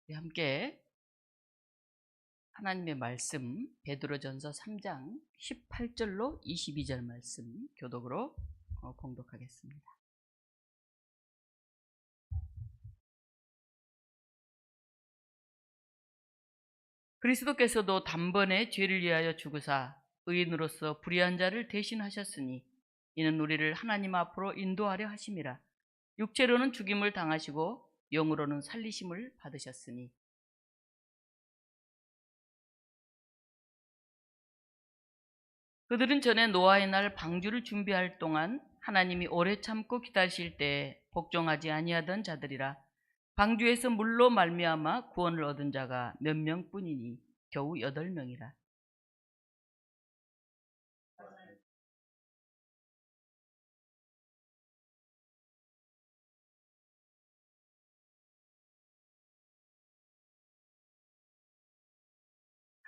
우리 함께 하나님의 말씀 베드로전서 3장 18절로 22절 말씀 교독으로 봉독하겠습니다. 그리스도께서도 단번에 죄를 위하여 죽으사 의인으로서 불의한 자를 대신하셨으니 이는 우리를 하나님 앞으로 인도하려 하심이라. 육체로는 죽임을 당하시고 영으로는 살리심을 받으셨으니 그들은 전에 노아의 날 방주를 준비할 동안 하나님이 오래 참고 기다리실 때에 복종하지 아니하던 자들이라. 방주에서 물로 말미암아 구원을 얻은 자가 몇 명뿐이니 겨우 8명이라.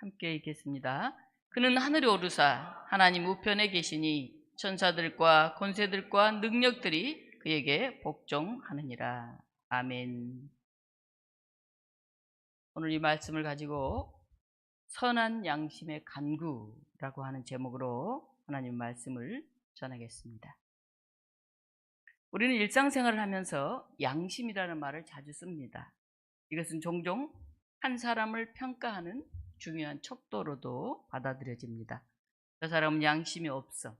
함께 읽겠습니다. 그는 하늘에 오르사 하나님 우편에 계시니 천사들과 권세들과 능력들이 그에게 복종하느니라. 아멘. 오늘 이 말씀을 가지고 선한 양심의 간구라고 하는 제목으로 하나님 말씀을 전하겠습니다. 우리는 일상생활을 하면서 양심이라는 말을 자주 씁니다. 이것은 종종 한 사람을 평가하는 중요한 척도로도 받아들여집니다. 저 사람은 양심이 없어.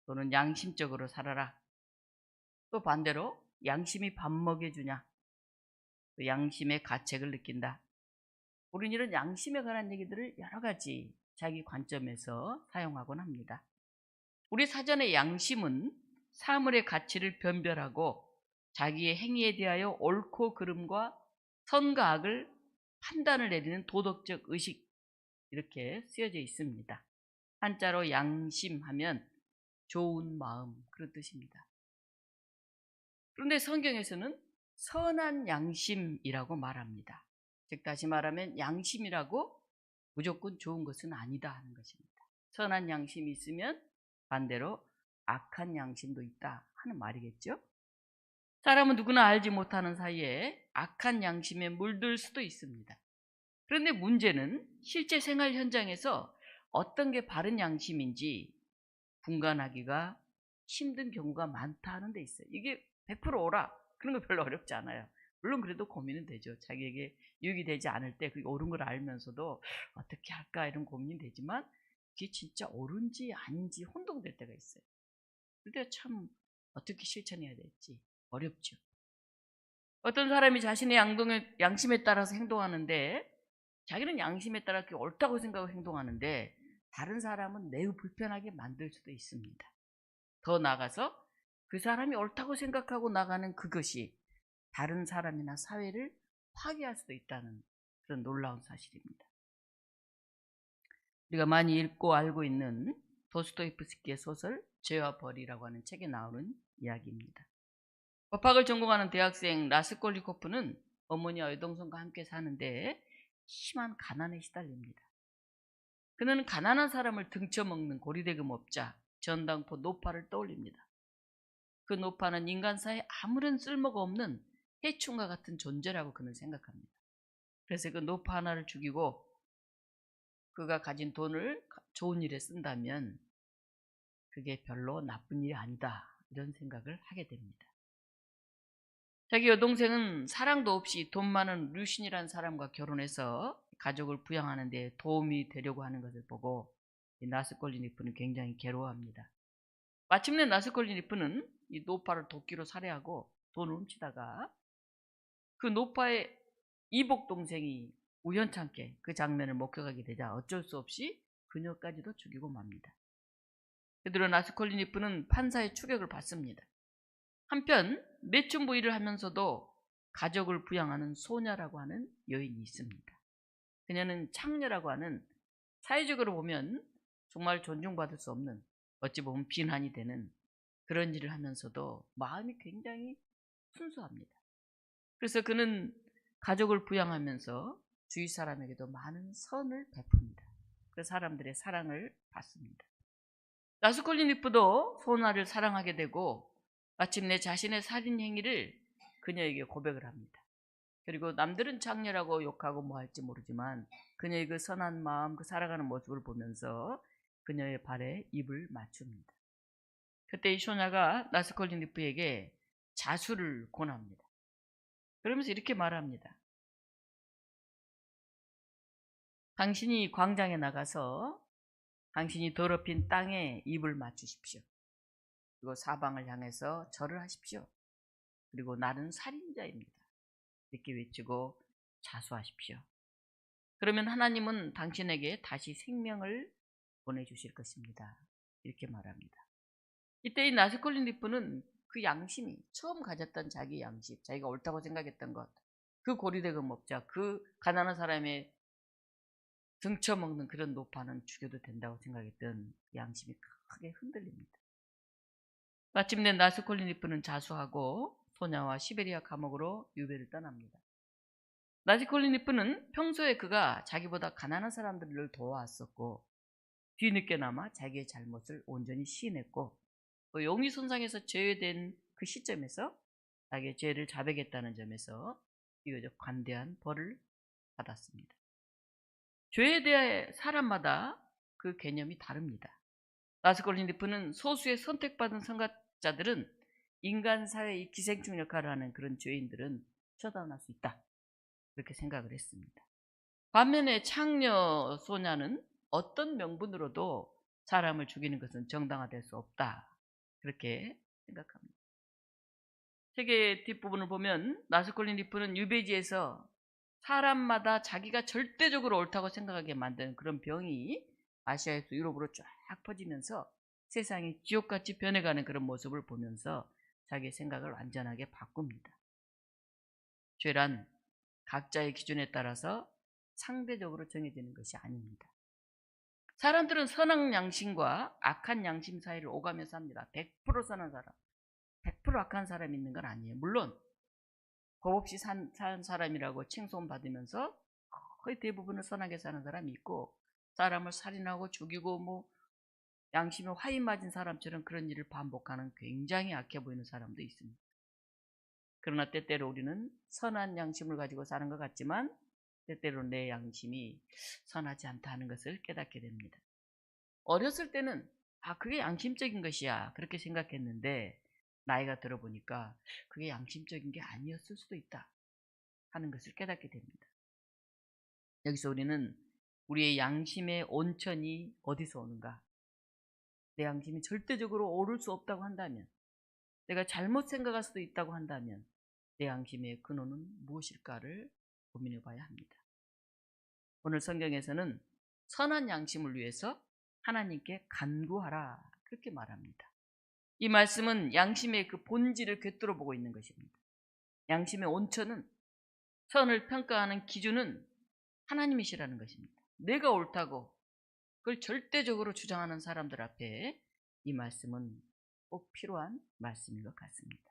또는 양심적으로 살아라. 또 반대로 양심이 밥 먹여주냐. 또 양심의 가책을 느낀다. 우리는 이런 양심에 관한 얘기들을 여러 가지 자기 관점에서 사용하곤 합니다. 우리 사전의 양심은 사물의 가치를 변별하고 자기의 행위에 대하여 옳고 그름과 선과 악을 판단을 내리는 도덕적 의식, 이렇게 쓰여져 있습니다. 한자로 양심하면 좋은 마음, 그런 뜻입니다. 그런데 성경에서는 선한 양심이라고 말합니다. 즉 다시 말하면 양심이라고 무조건 좋은 것은 아니다 하는 것입니다. 선한 양심이 있으면 반대로 악한 양심도 있다 하는 말이겠죠. 사람은 누구나 알지 못하는 사이에 악한 양심에 물들 수도 있습니다. 그런데 문제는 실제 생활 현장에서 어떤 게 바른 양심인지 분간하기가 힘든 경우가 많다 하는 데 있어요. 이게 100% 옳아, 그런 거 별로 어렵지 않아요. 물론 그래도 고민은 되죠. 자기에게 유익이 되지 않을 때 그게 옳은 걸 알면서도 어떻게 할까 이런 고민이 되지만 그게 진짜 옳은지 아닌지 혼동될 때가 있어요. 그때 참 어떻게 실천해야 될지 어렵죠. 어떤 사람이 자신의 양심에 따라서 행동하는데 자기는 양심에 따라 그게 옳다고 생각하고 행동하는데 다른 사람은 매우 불편하게 만들 수도 있습니다. 더 나아가서 그 사람이 옳다고 생각하고 나가는 그것이 다른 사람이나 사회를 파괴할 수도 있다는 그런 놀라운 사실입니다. 우리가 많이 읽고 알고 있는 도스토옙스키의 소설 죄와 벌이라고 하는 책에 나오는 이야기입니다. 법학을 전공하는 대학생 라스콜리코프는 어머니와 여동생과 함께 사는데 심한 가난에 시달립니다. 그는 가난한 사람을 등쳐먹는 고리대금업자 전당포 노파를 떠올립니다. 그 노파는 인간사에 아무런 쓸모가 없는 해충과 같은 존재라고 그는 생각합니다. 그래서 그 노파 하나를 죽이고 그가 가진 돈을 좋은 일에 쓴다면 그게 별로 나쁜 일이 아니다, 이런 생각을 하게 됩니다. 자기 여동생은 사랑도 없이 돈 많은 루신이라는 사람과 결혼해서 가족을 부양하는 데 도움이 되려고 하는 것을 보고 나스콜니코프는 굉장히 괴로워합니다. 마침내 나스콜니코프는 이 노파를 도끼로 살해하고 돈을 훔치다가 그 노파의 이복 동생이 우연찮게 그 장면을 목격하게 되자 어쩔 수 없이 그녀까지도 죽이고 맙니다. 그대로 나스콜니코프는 판사의 추격을 받습니다. 한편 매춘부 일을 하면서도 가족을 부양하는 소녀라고 하는 여인이 있습니다. 그녀는 창녀라고 하는 사회적으로 보면 정말 존중받을 수 없는, 어찌 보면 비난이 되는 그런 일을 하면서도 마음이 굉장히 순수합니다. 그래서 그는 가족을 부양하면서 주위 사람에게도 많은 선을 베풉니다. 그 사람들의 사랑을 받습니다. 라스콜니코프도 소나를 사랑하게 되고 마침내 자신의 살인 행위를 그녀에게 고백을 합니다. 그리고 남들은 장녀라고 욕하고 뭐 할지 모르지만 그녀의 그 선한 마음, 그 살아가는 모습을 보면서 그녀의 발에 입을 맞춥니다. 그때 이 쇼냐가 라스콜니코프에게 자수를 권합니다. 그러면서 이렇게 말합니다. 당신이 광장에 나가서 당신이 더럽힌 땅에 입을 맞추십시오. 그리고 사방을 향해서 절을 하십시오. 그리고 나는 살인자입니다. 이렇게 외치고 자수하십시오. 그러면 하나님은 당신에게 다시 생명을 보내주실 것입니다. 이렇게 말합니다. 이때 이 라스콜니코프는 그 양심이 처음 가졌던 자기 양심, 자기가 옳다고 생각했던 것, 그 고리대금 업자, 그 가난한 사람의 등쳐먹는 그런 노파는 죽여도 된다고 생각했던 양심이 크게 흔들립니다. 마침내 라스콜니코프는 자수하고 소냐와 시베리아 감옥으로 유배를 떠납니다. 라스콜니코프는 평소에 그가 자기보다 가난한 사람들을 도와왔었고 뒤늦게나마 자기의 잘못을 온전히 시인했고 또 용의 손상에서 제외된 그 시점에서 자기의 죄를 자백했다는 점에서 비교적 관대한 벌을 받았습니다. 죄에 대해 사람마다 그 개념이 다릅니다. 라스콜니코프는 소수의 선택받은 선각자들은 인간 사회의 기생충 역할을 하는 그런 죄인들은 처단할 수 있다. 그렇게 생각을 했습니다. 반면에 창녀 소냐는 어떤 명분으로도 사람을 죽이는 것은 정당화될 수 없다. 그렇게 생각합니다. 책의 뒷부분을 보면 라스콜니코프는 유배지에서 사람마다 자기가 절대적으로 옳다고 생각하게 만드는 그런 병이 아시아에서 유럽으로 쫙 퍼지면서 세상이 지옥같이 변해가는 그런 모습을 보면서 자기의 생각을 완전하게 바꿉니다. 죄란 각자의 기준에 따라서 상대적으로 정해지는 것이 아닙니다. 사람들은 선한 양심과 악한 양심 사이를 오가면서 삽니다. 100% 선한 사람, 100% 악한 사람이 있는 건 아니에요. 물론 법 없이 산 사람이라고 칭송받으면서 거의 대부분은 선하게 사는 사람이 있고 사람을 살인하고 죽이고 뭐 양심에 화인 맞은 사람처럼 그런 일을 반복하는 굉장히 악해 보이는 사람도 있습니다. 그러나 때때로 우리는 선한 양심을 가지고 사는 것 같지만 때때로 내 양심이 선하지 않다는 것을 깨닫게 됩니다. 어렸을 때는 그게 양심적인 것이야 그렇게 생각했는데 나이가 들어보니까 그게 양심적인 게 아니었을 수도 있다 하는 것을 깨닫게 됩니다. 여기서 우리는 우리의 양심의 온천이 어디서 오는가? 내 양심이 절대적으로 옳을 수 없다고 한다면, 내가 잘못 생각할 수도 있다고 한다면 내 양심의 근원은 무엇일까를 고민해 봐야 합니다. 오늘 성경에서는 선한 양심을 위해서 하나님께 간구하라 그렇게 말합니다. 이 말씀은 양심의 그 본질을 꿰뚫어 보고 있는 것입니다. 양심의 온천은, 선을 평가하는 기준은 하나님이시라는 것입니다. 내가 옳다고 그걸 절대적으로 주장하는 사람들 앞에 이 말씀은 꼭 필요한 말씀인 것 같습니다.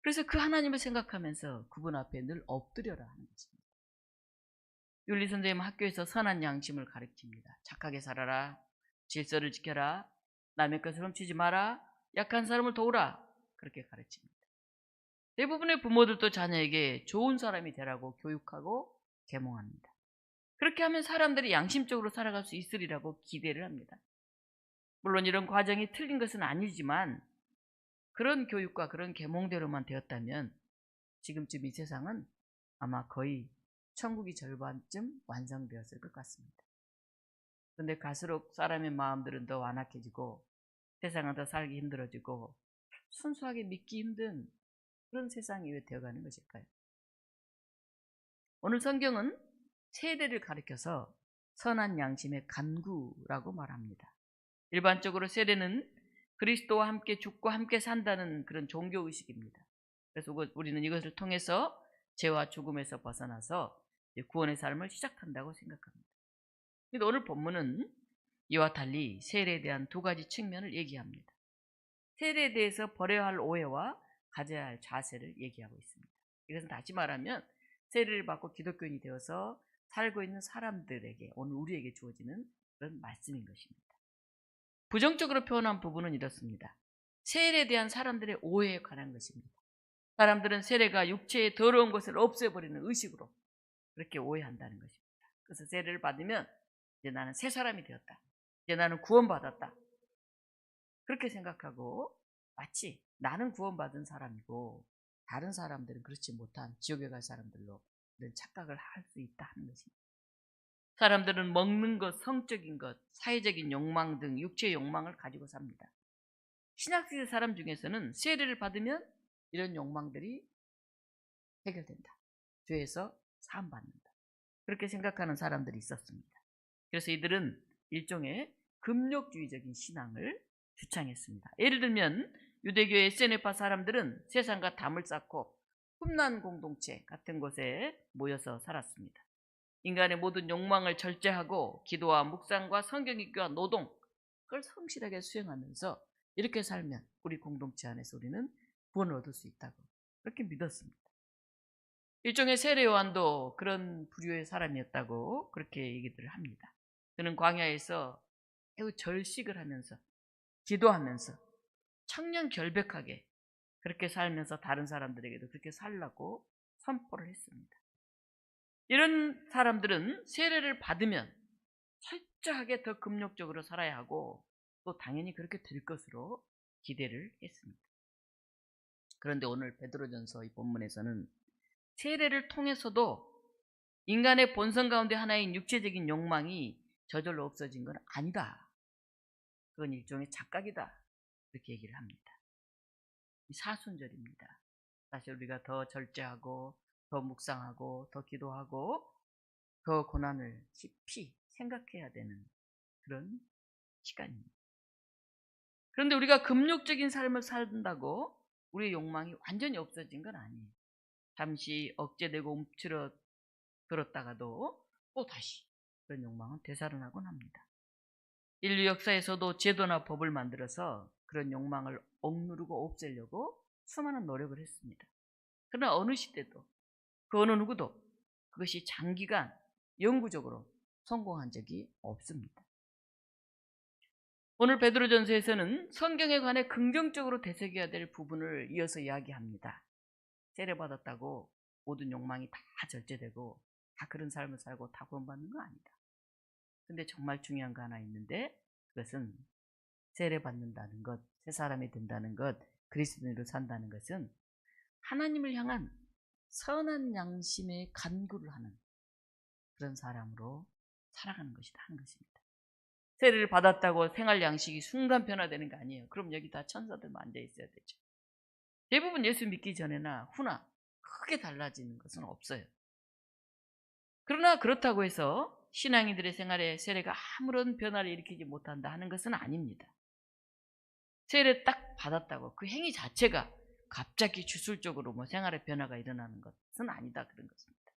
그래서 그 하나님을 생각하면서 그분 앞에 늘 엎드려라 하는 것입니다. 윤리선생님은 학교에서 선한 양심을 가르칩니다. 착하게 살아라, 질서를 지켜라, 남의 것을 훔치지 마라, 약한 사람을 도우라 그렇게 가르칩니다. 대부분의 부모들도 자녀에게 좋은 사람이 되라고 교육하고 계몽합니다. 그렇게 하면 사람들이 양심적으로 살아갈 수 있으리라고 기대를 합니다. 물론 이런 과정이 틀린 것은 아니지만 그런 교육과 그런 계몽대로만 되었다면 지금쯤 이 세상은 아마 거의 천국이 절반쯤 완성되었을 것 같습니다. 그런데 갈수록 사람의 마음들은 더 완악해지고 세상은 더 살기 힘들어지고 순수하게 믿기 힘든 그런 세상이 왜 되어가는 것일까요? 오늘 성경은 세례를 가리켜서 선한 양심의 간구라고 말합니다. 일반적으로 세례는 그리스도와 함께 죽고 함께 산다는 그런 종교의식입니다. 그래서 우리는 이것을 통해서 죄와 죽음에서 벗어나서 구원의 삶을 시작한다고 생각합니다. 그런데 오늘 본문은 이와 달리 세례에 대한 두 가지 측면을 얘기합니다. 세례에 대해서 버려야 할 오해와 가져야 할 자세를 얘기하고 있습니다. 이것은 다시 말하면 세례를 받고 기독교인이 되어서 살고 있는 사람들에게, 오늘 우리에게 주어지는 그런 말씀인 것입니다. 부정적으로 표현한 부분은 이렇습니다. 세례에 대한 사람들의 오해에 관한 것입니다. 사람들은 세례가 육체의 더러운 것을 없애버리는 의식으로 그렇게 오해한다는 것입니다. 그래서 세례를 받으면 이제 나는 새 사람이 되었다. 이제 나는 구원받았다. 그렇게 생각하고 마치 나는 구원받은 사람이고 다른 사람들은 그렇지 못한 지옥에 갈 사람들로 이런 착각을 할 수 있다 하는 것입니다. 사람들은 먹는 것, 성적인 것, 사회적인 욕망 등 육체의 욕망을 가지고 삽니다. 신학생의 사람 중에서는 세례를 받으면 이런 욕망들이 해결된다. 죄에서 사함받는다. 그렇게 생각하는 사람들이 있었습니다. 그래서 이들은 일종의 금욕주의적인 신앙을 주창했습니다. 예를 들면 유대교의 에세네파 사람들은 세상과 담을 쌓고 흠난 공동체 같은 곳에 모여서 살았습니다. 인간의 모든 욕망을 절제하고 기도와 묵상과 성경 읽기와 노동 그걸 성실하게 수행하면서 이렇게 살면 우리 공동체 안에서 우리는 구원을 얻을 수 있다고 그렇게 믿었습니다. 일종의 세례 요한도 그런 부류의 사람이었다고 그렇게 얘기들을 합니다. 그는 광야에서 매우 절식을 하면서 기도하면서 청년 결백하게 그렇게 살면서 다른 사람들에게도 그렇게 살라고 선포를 했습니다. 이런 사람들은 세례를 받으면 철저하게 더 금욕적으로 살아야 하고 또 당연히 그렇게 될 것으로 기대를 했습니다. 그런데 오늘 베드로전서 이 본문에서는 세례를 통해서도 인간의 본성 가운데 하나인 육체적인 욕망이 저절로 없어진 건 아니다. 그건 일종의 착각이다. 이렇게 얘기를 합니다. 사순절입니다. 사실 우리가 더 절제하고 더 묵상하고 더 기도하고 더 고난을 깊이 생각해야 되는 그런 시간입니다. 그런데 우리가 금욕적인 삶을 산다고 우리의 욕망이 완전히 없어진 건 아니에요. 잠시 억제되고 움츠러 들었다가도 또 다시 그런 욕망은 되살아나곤 합니다. 인류 역사에서도 제도나 법을 만들어서 그런 욕망을 억누르고 없애려고 수많은 노력을 했습니다. 그러나 어느 시대도 그 어느 누구도 그것이 장기간 영구적으로 성공한 적이 없습니다. 오늘 베드로전서에서는 성경에 관해 긍정적으로 되새겨야 될 부분을 이어서 이야기합니다. 세례받았다고 모든 욕망이 다 절제되고 다 그런 삶을 살고 다 구원받는 거 아니다. 근데 정말 중요한 거 하나 있는데 그것은 세례받는다는 것, 새 사람이 된다는 것, 그리스도인으로 산다는 것은 하나님을 향한 선한 양심의 간구를 하는 그런 사람으로 살아가는 것이다 하는 것입니다. 세례를 받았다고 생활 양식이 순간 변화되는 거 아니에요. 그럼 여기 다 천사들만 앉아 있어야 되죠. 대부분 예수 믿기 전에나 후나 크게 달라지는 것은 없어요. 그러나 그렇다고 해서 신앙인들의 생활에 세례가 아무런 변화를 일으키지 못한다 하는 것은 아닙니다. 세례 딱 받았다고 그 행위 자체가 갑자기 주술적으로 생활의 변화가 일어나는 것은 아니다 그런 것입니다.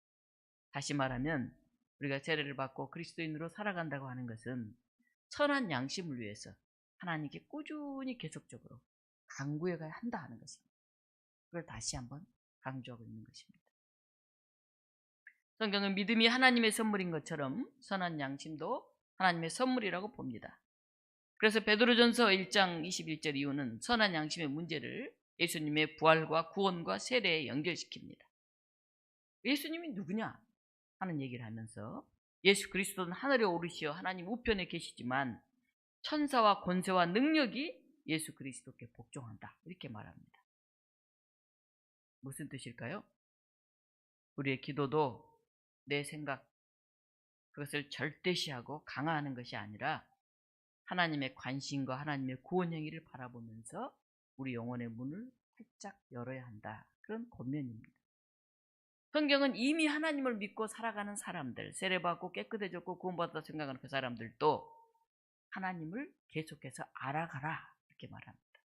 다시 말하면 우리가 세례를 받고 그리스도인으로 살아간다고 하는 것은 선한 양심을 위해서 하나님께 꾸준히 계속적으로 간구해 가야 한다 하는 것입니다. 그걸 다시 한번 강조하고 있는 것입니다. 성경은 믿음이 하나님의 선물인 것처럼 선한 양심도 하나님의 선물이라고 봅니다. 그래서 베드로전서 1장 21절 이후는 선한 양심의 문제를 예수님의 부활과 구원과 세례에 연결시킵니다. 예수님이 누구냐 하는 얘기를 하면서 예수 그리스도는 하늘에 오르시어 하나님 우편에 계시지만 천사와 권세와 능력이 예수 그리스도께 복종한다 이렇게 말합니다. 무슨 뜻일까요? 우리의 기도도 내 생각 그것을 절대시하고 강화하는 것이 아니라 하나님의 관심과 하나님의 구원 행위를 바라보면서 우리 영혼의 문을 활짝 열어야 한다. 그런 권면입니다. 성경은 이미 하나님을 믿고 살아가는 사람들, 세례받고 깨끗해졌고 구원받았다 생각하는 그 사람들도 하나님을 계속해서 알아가라 이렇게 말합니다.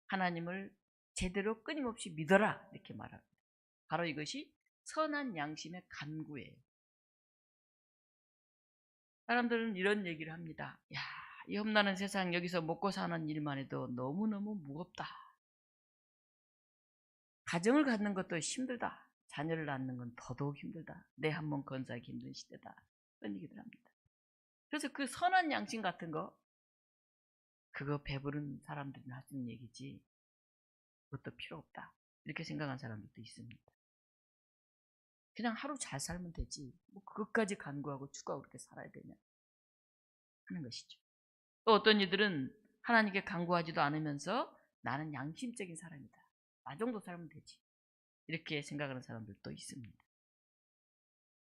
하나님을 제대로 끊임없이 믿어라 이렇게 말합니다. 바로 이것이 선한 양심의 간구예요. 사람들은 이런 얘기를 합니다. 야, 이 험난한 세상 여기서 먹고 사는 일만 해도 너무너무 무겁다. 가정을 갖는 것도 힘들다. 자녀를 낳는 건 더더욱 힘들다. 내 한 몸 건사하기 힘든 시대다. 그런 얘기들 합니다. 그래서 그 선한 양심 같은 거 그거 배부른 사람들이 하는 얘기지 그것도 필요 없다. 이렇게 생각하는 사람들도 있습니다. 그냥 하루 잘 살면 되지. 뭐 그것까지 간구하고 추구하고 그렇게 살아야 되냐 하는 것이죠. 또 어떤 이들은 하나님께 간구하지도 않으면서 나는 양심적인 사람이다. 나 정도 살면 되지. 이렇게 생각하는 사람들도 있습니다.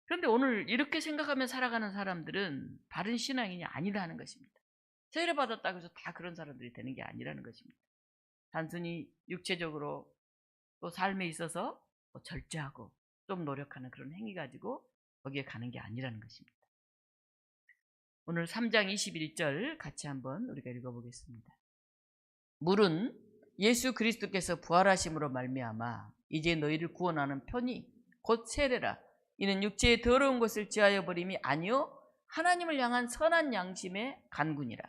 그런데 오늘 이렇게 생각하며 살아가는 사람들은 바른 신앙인이 아니라는 것입니다. 세례받았다고 해서 다 그런 사람들이 되는 게 아니라는 것입니다. 단순히 육체적으로 또 삶에 있어서 절제하고 좀 노력하는 그런 행위 가지고 거기에 가는 게 아니라는 것입니다. 오늘 3장 21절 같이 한번 우리가 읽어보겠습니다. 물은 예수 그리스도께서 부활하심으로 말미암아 이제 너희를 구원하는 편이 곧 세례라. 이는 육체의 더러운 것을 지하여 버림이 아니요 하나님을 향한 선한 양심의 간구니라.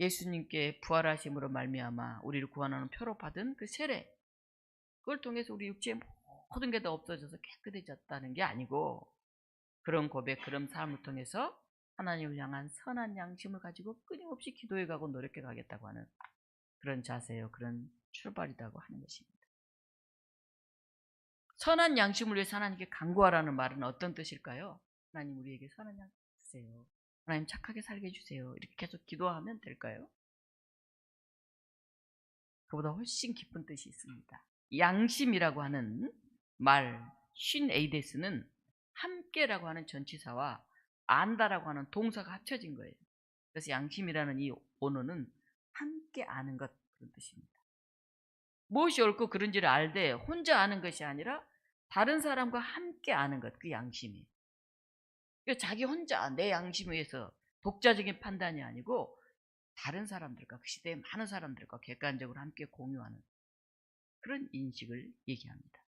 예수님께 부활하심으로 말미암아 우리를 구원하는 표로 받은 그 세례, 그걸 통해서 우리 육체의 모든 게 다 없어져서 깨끗해졌다는 게 아니고, 그런 고백, 그런 삶을 통해서 하나님을 향한 선한 양심을 가지고 끊임없이 기도해 가고 노력해 가겠다고 하는 그런 자세요, 그런 출발이라고 하는 것입니다. 선한 양심을 위해서 하나님께 간구하라는 말은 어떤 뜻일까요? 하나님 우리에게 선한 양심 주세요. 하나님 착하게 살게 해주세요. 이렇게 계속 기도하면 될까요? 그보다 훨씬 깊은 뜻이 있습니다. 양심이라고 하는 말, 쉰 에이데스는 함께라고 하는 전치사와 안다라고 하는 동사가 합쳐진 거예요. 그래서 양심이라는 이 언어는 함께 아는 것, 그런 뜻입니다. 무엇이 옳고 그른지를 알되 혼자 아는 것이 아니라 다른 사람과 함께 아는 것, 그 양심이. 그러니까 자기 혼자 내 양심에 의해서 독자적인 판단이 아니고 다른 사람들과, 그 시대의 많은 사람들과 객관적으로 함께 공유하는 그런 인식을 얘기합니다.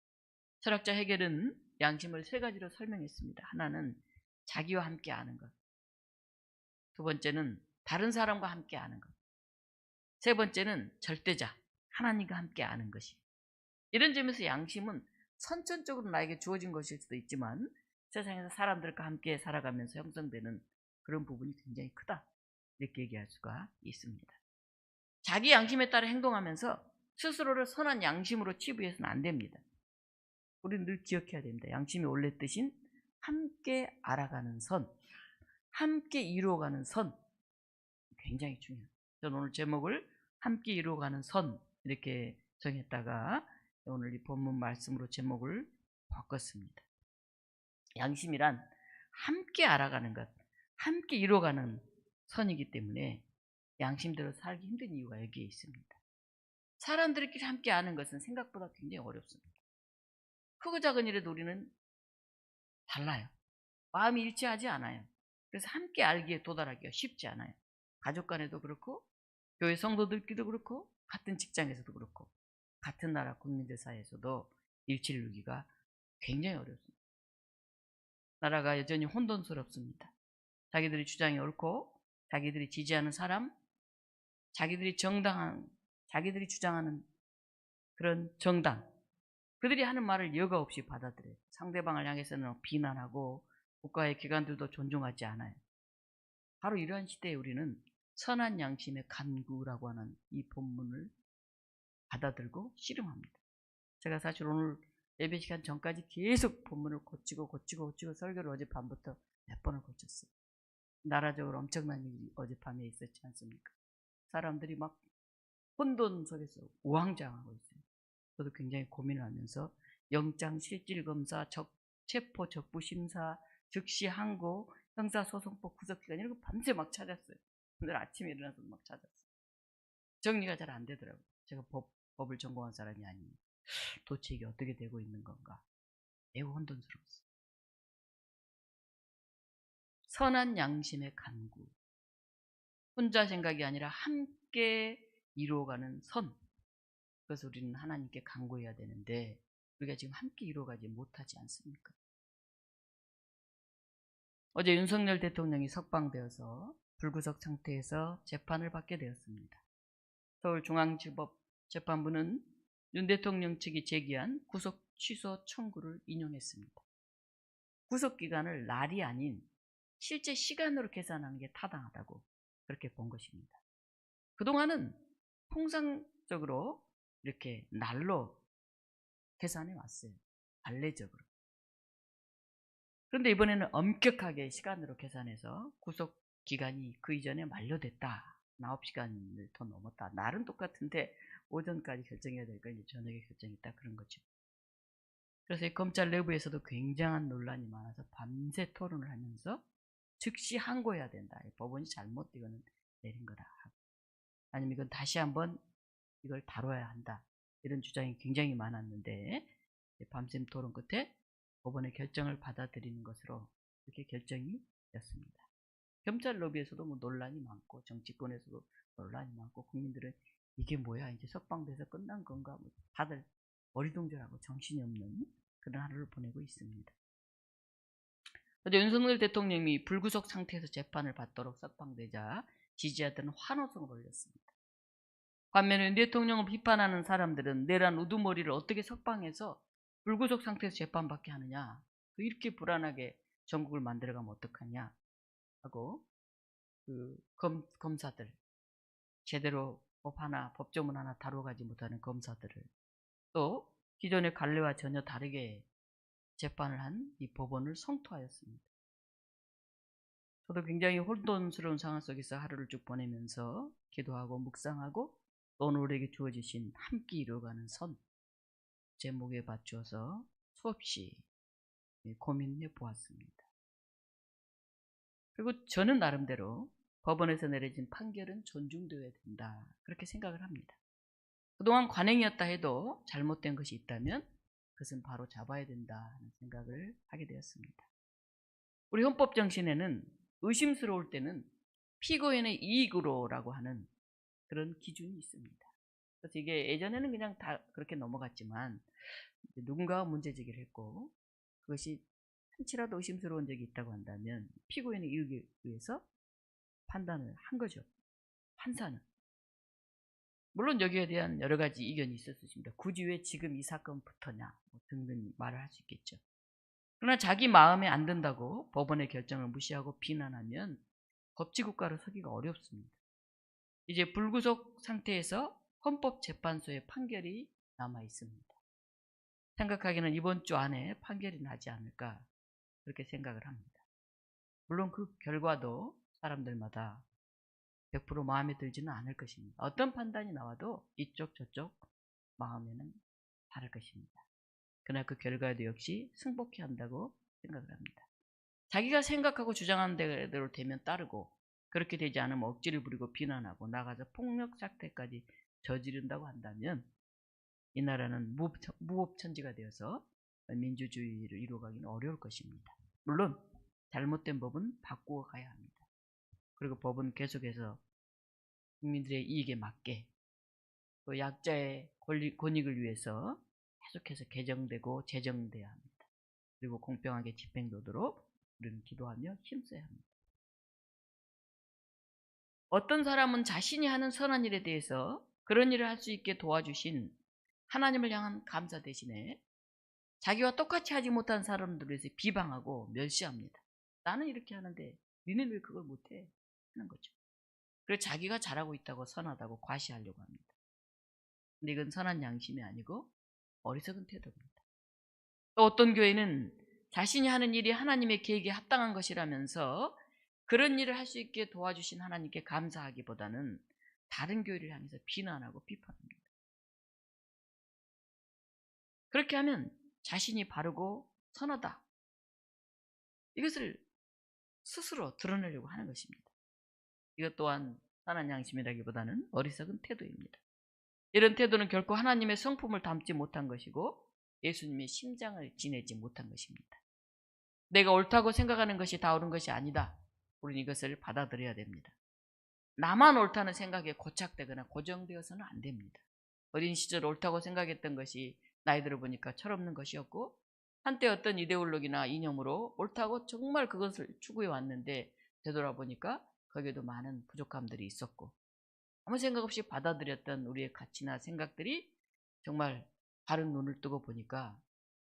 철학자 헤겔은 양심을 세 가지로 설명했습니다. 하나는 자기와 함께 아는 것, 두 번째는 다른 사람과 함께 아는 것, 세 번째는 절대자, 하나님과 함께 아는 것이. 이런 점에서 양심은 선천적으로 나에게 주어진 것일 수도 있지만 세상에서 사람들과 함께 살아가면서 형성되는 그런 부분이 굉장히 크다, 이렇게 얘기할 수가 있습니다. 자기 양심에 따라 행동하면서 스스로를 선한 양심으로 치부해서는 안 됩니다. 우리는 늘 기억해야 됩니다. 양심의 원래 뜻인 함께 알아가는 선, 함께 이루어가는 선, 굉장히 중요해요. 저는 오늘 제목을 함께 이루어가는 선 이렇게 정했다가 오늘 이 본문 말씀으로 제목을 바꿨습니다. 양심이란 함께 알아가는 것, 함께 이루어가는 선이기 때문에 양심대로 살기 힘든 이유가 여기에 있습니다. 사람들끼리 함께 아는 것은 생각보다 굉장히 어렵습니다. 크고 작은 일에도 우리는 달라요. 마음이 일치하지 않아요. 그래서 함께 알기에 도달하기가 쉽지 않아요. 가족 간에도 그렇고 교회 성도들끼리도 그렇고 같은 직장에서도 그렇고 같은 나라 국민들 사이에서도 일치를 이루기가 굉장히 어렵습니다. 나라가 여전히 혼돈스럽습니다. 자기들이 주장이 옳고 자기들이 지지하는 사람, 자기들이 주장하는 그런 정당, 그들이 하는 말을 여과 없이 받아들여요. 상대방을 향해서는 비난하고 국가의 기관들도 존중하지 않아요. 바로 이러한 시대에 우리는 선한 양심의 간구라고 하는 이 본문을 받아들고 씨름합니다. 제가 사실 오늘 예배 시간 전까지 계속 본문을 고치고 설교를 어젯밤부터 몇 번을 고쳤어요. 나라적으로 엄청난 일이 어젯밤에 있었지 않습니까? 사람들이 막 혼돈 속에서 우왕좌왕하고 있어요. 저도 굉장히 고민을 하면서 영장 실질검사, 체포 적부심사, 즉시 항고, 형사소송법 구속기간 이런 거 밤새 막 찾았어요. 오늘 아침에 일어나서 막 찾았어요. 정리가 잘 안 되더라고요. 제가 법을 전공한 사람이 아니니 도대체 이게 어떻게 되고 있는 건가, 매우 혼돈스러웠어요. 선한 양심의 간구, 혼자 생각이 아니라 함께 이루어가는 선, 그래서 우리는 하나님께 간구해야 되는데 우리가 지금 함께 이루어가지 못하지 않습니까? 어제 윤석열 대통령이 석방되어서 불구속 상태에서 재판을 받게 되었습니다. 서울중앙지법 재판부는 윤 대통령 측이 제기한 구속 취소 청구를 인용했습니다. 구속기간을 날이 아닌 실제 시간으로 계산하는 게 타당하다고 그렇게 본 것입니다. 그동안은 통상적으로 이렇게 날로 계산해 왔어요. 관례적으로. 그런데 이번에는 엄격하게 시간으로 계산해서 구속 기간이 그 이전에 만료됐다. 9시간을 더 넘었다. 날은 똑같은데 오전까지 결정해야 될 걸 이제 저녁에 결정했다. 그런 거죠. 그래서 이 검찰 내부에서도 굉장한 논란이 많아서 밤새 토론을 하면서 즉시 항고해야 된다. 법원이 잘못 이거는 내린 거다. 아니면 이건 다시 한번 이걸 다뤄야 한다. 이런 주장이 굉장히 많았는데 밤샘 토론 끝에 법원의 결정을 받아들이는 것으로 이렇게 결정이 됐습니다. 검찰 로비에서도 뭐 논란이 많고 정치권에서도 논란이 많고 국민들은 이게 뭐야 이제 석방돼서 끝난 건가 뭐 다들 어리둥절하고 정신이 없는 그런 하루를 보내고 있습니다. 어제 윤석열 대통령이 불구속 상태에서 재판을 받도록 석방되자 지지자들은 환호성을 올렸습니다. 반면에 윤 대통령을 비판하는 사람들은 내란 우두머리를 어떻게 석방해서 불구속 상태에서 재판받게 하느냐, 이렇게 불안하게 전국을 만들어가면 어떡하냐 하고 그 검사들, 제대로 법조문 하나 다뤄가지 못하는 검사들을, 또 기존의 관례와 전혀 다르게 재판을 한 이 법원을 성토하였습니다. 저도 굉장히 혼돈스러운 상황 속에서 하루를 쭉 보내면서 기도하고 묵상하고 오늘 우리에게 주어지신 함께 이루어가는 선 제목에 맞추어서 수없이 고민해 보았습니다. 그리고 저는 나름대로 법원에서 내려진 판결은 존중되어야 된다. 그렇게 생각을 합니다. 그동안 관행이었다 해도 잘못된 것이 있다면 그것은 바로 잡아야 된다 하는 생각을 하게 되었습니다. 우리 헌법 정신에는 의심스러울 때는 피고인의 이익으로라고 하는 그런 기준이 있습니다. 그래서 이게 예전에는 그냥 다 그렇게 넘어갔지만 누군가가 문제 제기를 했고 그것이 한치라도 의심스러운 적이 있다고 한다면 피고인의 이익에 의해서 판단을 한 거죠. 판사는. 물론 여기에 대한 여러 가지 이견이 있었습니다. 굳이 왜 지금 이 사건부터냐 등등 말을 할 수 있겠죠. 그러나 자기 마음에 안 든다고 법원의 결정을 무시하고 비난하면 법치국가로 서기가 어렵습니다. 이제 불구속 상태에서 헌법재판소의 판결이 남아 있습니다. 생각하기는 이번 주 안에 판결이 나지 않을까 그렇게 생각을 합니다. 물론 그 결과도 사람들마다 100% 마음에 들지는 않을 것입니다. 어떤 판단이 나와도 이쪽 저쪽 마음에는 다를 것입니다. 그러나 그 결과에도 역시 승복해야 한다고 생각을 합니다. 자기가 생각하고 주장하는 대로 되면 따르고 그렇게 되지 않으면 억지를 부리고 비난하고 나가서 폭력 사태까지 저지른다고 한다면 이 나라는 무법천지가 되어서 민주주의를 이루어가기는 어려울 것입니다. 물론 잘못된 법은 바꾸어 가야 합니다. 그리고 법은 계속해서 국민들의 이익에 맞게 또 약자의 권익을 위해서 계속해서 개정되고 제정돼야 합니다. 그리고 공평하게 집행되도록 우리는 기도하며 힘써야 합니다. 어떤 사람은 자신이 하는 선한 일에 대해서 그런 일을 할 수 있게 도와주신 하나님을 향한 감사 대신에 자기와 똑같이 하지 못한 사람들에 대해서 비방하고 멸시합니다. 나는 이렇게 하는데 니는 왜 그걸 못해? 하는 거죠. 그래서 자기가 잘하고 있다고 선하다고 과시하려고 합니다. 근데 이건 선한 양심이 아니고 어리석은 태도입니다. 또 어떤 교회는 자신이 하는 일이 하나님의 계획에 합당한 것이라면서 그런 일을 할 수 있게 도와주신 하나님께 감사하기보다는 다른 교회를 향해서 비난하고 비판합니다. 그렇게 하면 자신이 바르고 선하다. 이것을 스스로 드러내려고 하는 것입니다. 이것 또한 선한 양심이라기보다는 어리석은 태도입니다. 이런 태도는 결코 하나님의 성품을 담지 못한 것이고 예수님의 심장을 지내지 못한 것입니다. 내가 옳다고 생각하는 것이 다 옳은 것이 아니다. 우리는 이것을 받아들여야 됩니다. 나만 옳다는 생각에 고착되거나 고정되어서는 안 됩니다. 어린 시절 옳다고 생각했던 것이 나이 들어보니까 철없는 것이었고 한때 어떤 이데올로기나 이념으로 옳다고 정말 그것을 추구해 왔는데 되돌아보니까 거기에도 많은 부족함들이 있었고 아무 생각 없이 받아들였던 우리의 가치나 생각들이 정말 바른 눈을 뜨고 보니까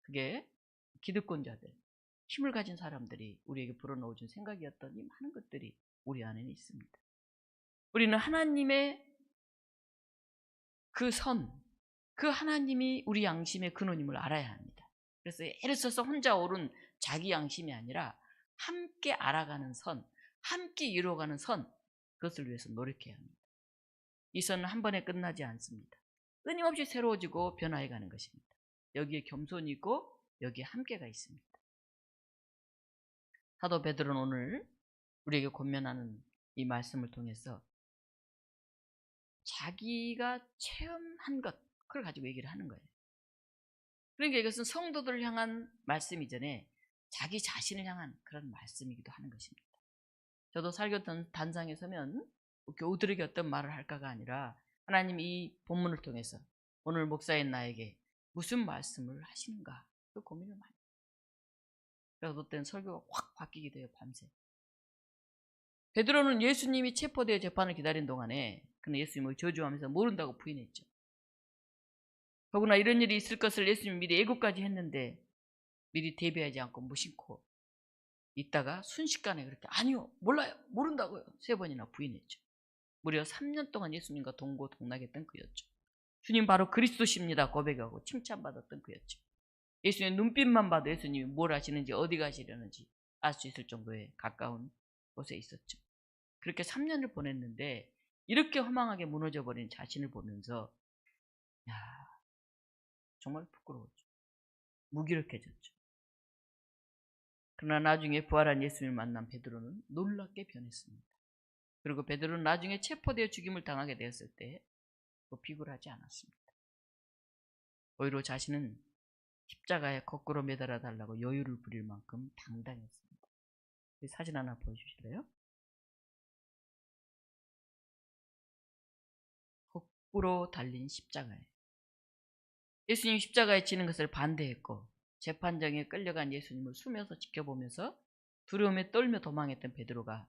그게 기득권자들, 힘을 가진 사람들이 우리에게 불어넣어준 생각이었더니 많은 것들이 우리 안에는 있습니다. 우리는 하나님의 그 선, 그 하나님이 우리 양심의 근원임을 알아야 합니다. 그래서 애를 써서 혼자 옳은 자기 양심이 아니라 함께 알아가는 선, 함께 이루어가는 선, 그것을 위해서 노력해야 합니다. 이 선은 한 번에 끝나지 않습니다. 끊임없이 새로워지고 변화해가는 것입니다. 여기에 겸손이 있고 여기에 함께가 있습니다. 사도 베드로는 오늘 우리에게 권면하는 이 말씀을 통해서 자기가 체험한 것, 그걸 가지고 얘기를 하는 거예요. 그러니까 이것은 성도들을 향한 말씀 이전에 자기 자신을 향한 그런 말씀이기도 하는 것입니다. 저도 설교 단상에 서면 교우들에게 어떤 말을 할까가 아니라 하나님 이 본문을 통해서 오늘 목사인 나에게 무슨 말씀을 하시는가, 그 고민을 많이 해요. 그래서 어떤 설교가 확 바뀌기도 해요, 밤새. 베드로는 예수님이 체포되어 재판을 기다린 동안에 그는 예수님을 저주하면서 모른다고 부인했죠. 더구나 이런 일이 있을 것을 예수님이 미리 예고까지 했는데 미리 대비하지 않고 무심코 있다가 순식간에 그렇게 아니요, 몰라요, 모른다고요 3번이나 부인했죠. 무려 3년 동안 예수님과 동고동락했던 그였죠. 주님 바로 그리스도십니다 고백하고 칭찬받았던 그였죠. 예수님의 눈빛만 봐도 예수님이 뭘 하시는지 어디 가시려는지 알 수 있을 정도의 가까운 곳에 있었죠. 그렇게 3년을 보냈는데 이렇게 허망하게 무너져버린 자신을 보면서 야, 정말 부끄러웠죠. 무기력해졌죠. 그러나 나중에 부활한 예수님을 만난 베드로는 놀랍게 변했습니다. 그리고 베드로는 나중에 체포되어 죽임을 당하게 되었을 때 비굴하지 않았습니다. 오히려 자신은 십자가에 거꾸로 매달아 달라고 여유를 부릴 만큼 당당했습니다. 사진 하나 보여주실래요? 거꾸로 달린 십자가에 예수님 십자가에 지는 것을 반대했고 재판장에 끌려간 예수님을 숨어서 지켜보면서 두려움에 떨며 도망했던 베드로가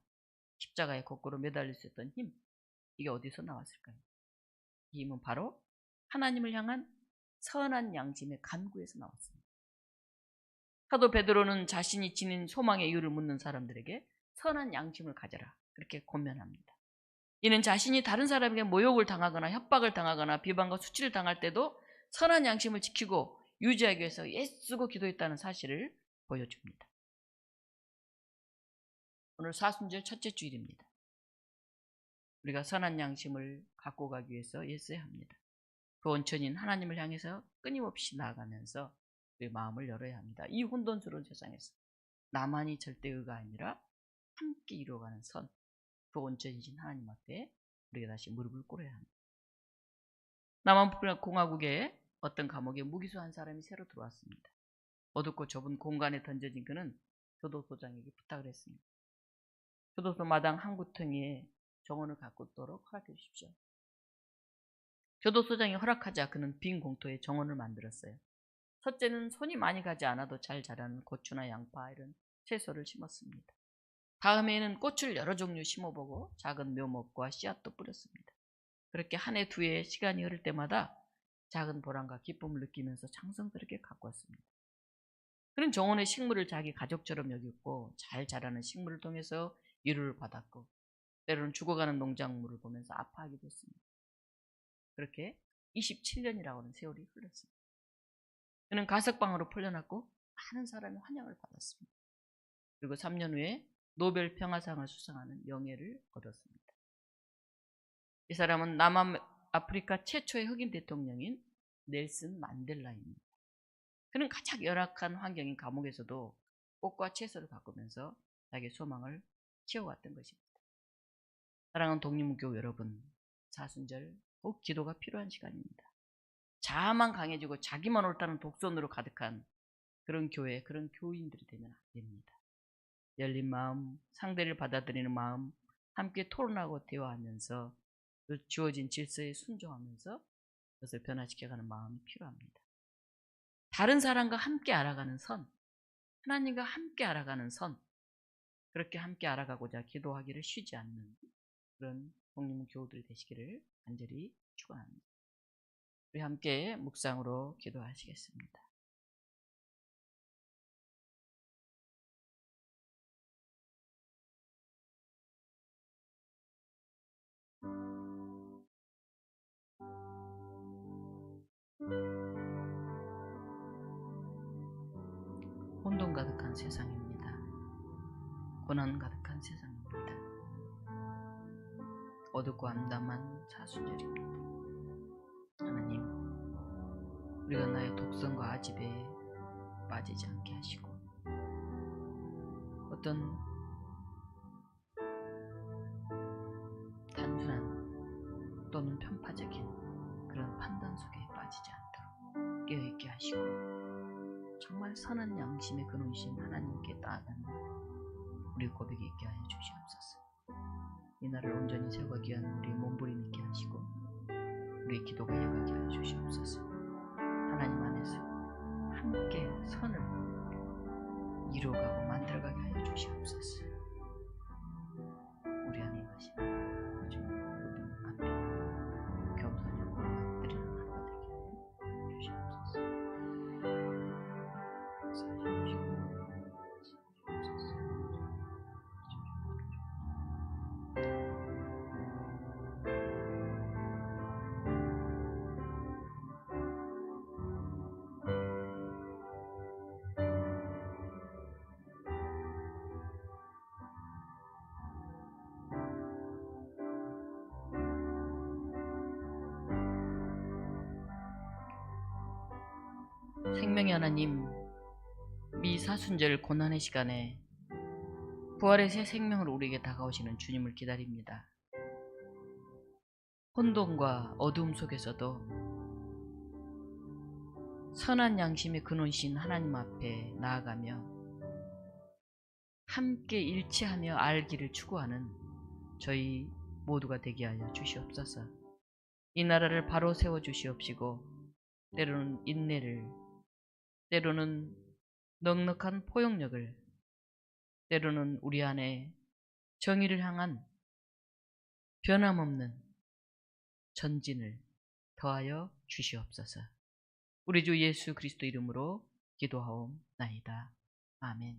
십자가에 거꾸로 매달릴 수 있던 힘, 이게 어디서 나왔을까요? 이 힘은 바로 하나님을 향한 선한 양심의 간구에서 나왔습니다. 사도 베드로는 자신이 지닌 소망의 이유를 묻는 사람들에게 선한 양심을 가져라, 그렇게 권면합니다. 이는 자신이 다른 사람에게 모욕을 당하거나 협박을 당하거나 비방과 수치를 당할 때도 선한 양심을 지키고 유지하기 위해서 애쓰고 기도했다는 사실을 보여줍니다. 오늘 사순절 첫째 주일입니다. 우리가 선한 양심을 갖고 가기 위해서 애써야 합니다. 그 원천인 하나님을 향해서 끊임없이 나아가면서 우리의 마음을 열어야 합니다. 이 혼돈스러운 세상에서 나만이 절대의가 아니라 함께 이루어가는 선, 그 원천이신 하나님 앞에 우리가 다시 무릎을 꿇어야 합니다. 남한공화국에 어떤 감옥에 무기수 한 사람이 새로 들어왔습니다. 어둡고 좁은 공간에 던져진 그는 교도소장에게 부탁을 했습니다. 교도소 마당 한 구덩이에 정원을 가꾸도록 허락해 주십시오. 교도소장이 허락하자 그는 빈 공터에 정원을 만들었어요. 첫째는 손이 많이 가지 않아도 잘 자라는 고추나 양파 이런 채소를 심었습니다. 다음에는 꽃을 여러 종류 심어보고 작은 묘목과 씨앗도 뿌렸습니다. 그렇게 한 해 두 해 시간이 흐를 때마다 작은 보람과 기쁨을 느끼면서 장성스럽게 가꾸었습니다. 그는 정원의 식물을 자기 가족처럼 여겼고 잘 자라는 식물을 통해서 위로를 받았고 때로는 죽어가는 농작물을 보면서 아파하기도 했습니다. 그렇게 27년이라고 하는 세월이 흘렀습니다. 그는 가석방으로 풀려났고 많은 사람의 환영을 받았습니다. 그리고 3년 후에 노벨 평화상을 수상하는 영예를 얻었습니다. 이 사람은 남아프리카 최초의 흑인 대통령인 넬슨 만델라입니다. 그는 가장 열악한 환경인 감옥에서도 꽃과 채소를 가꾸면서 자기의 소망을 키워왔던 것입니다. 사랑하는 독립문교 여러분, 사순절 꼭 기도가 필요한 시간입니다. 자아만 강해지고 자기만 옳다는 독선으로 가득한 그런 교회, 그런 교인들이 되면 안 됩니다. 열린 마음, 상대를 받아들이는 마음, 함께 토론하고 대화하면서 그 주어진 질서에 순종하면서 그것을 변화시켜가는 마음이 필요합니다. 다른 사람과 함께 알아가는 선, 하나님과 함께 알아가는 선, 그렇게 함께 알아가고자 기도하기를 쉬지 않는 그런 독립교우들이 되시기를 간절히 축원합니다. 우리 함께 묵상으로 기도하시겠습니다. 혼돈 가득한 세상입니다. 고난 가득한 세상입니다. 어둡고 암담한 사순절입니다. 하나님, 우리가 나의 독성과 아집에 빠지지 않게 하시고 어떤 단순한 또는 편파적인 그런 판단 속에 빠지지 않도록 깨어있게 하시고 정말 선한 양심의 근원이신 하나님께 나아가는 우리 고백이 있게 하여 주시옵소서. 이 날을 온전히 세워가기 위한 우리의 몸부림있게 하시고 우리의 기도가 이어가게 하여 주시옵소서. 하나님 안에서 함께 선을 이루어가고 만들어가게 하여 주시옵소서. 우리 안에 임하시는 그분 앞에 겸손히 엎드리는 하루가 되게 하여 주시옵소서. 생명의 하나님, 이 사순절 고난의 시간에 부활의 새 생명으로 우리에게 다가오시는 주님을 기다립니다. 혼돈과 어두움 속에서도 선한 양심의 근원이신 하나님 앞에 나아가며 함께 일치하며 알기를 추구하는 저희 모두가 되게 하여 주시옵소서. 이 나라를 바로 세워 주시옵시고 때로는 인내를, 때로는 넉넉한 포용력을, 때로는 우리 안에 정의를 향한 변함없는 전진을 더하여 주시옵소서. 우리 주 예수 그리스도 이름으로 기도하옵나이다. 아멘.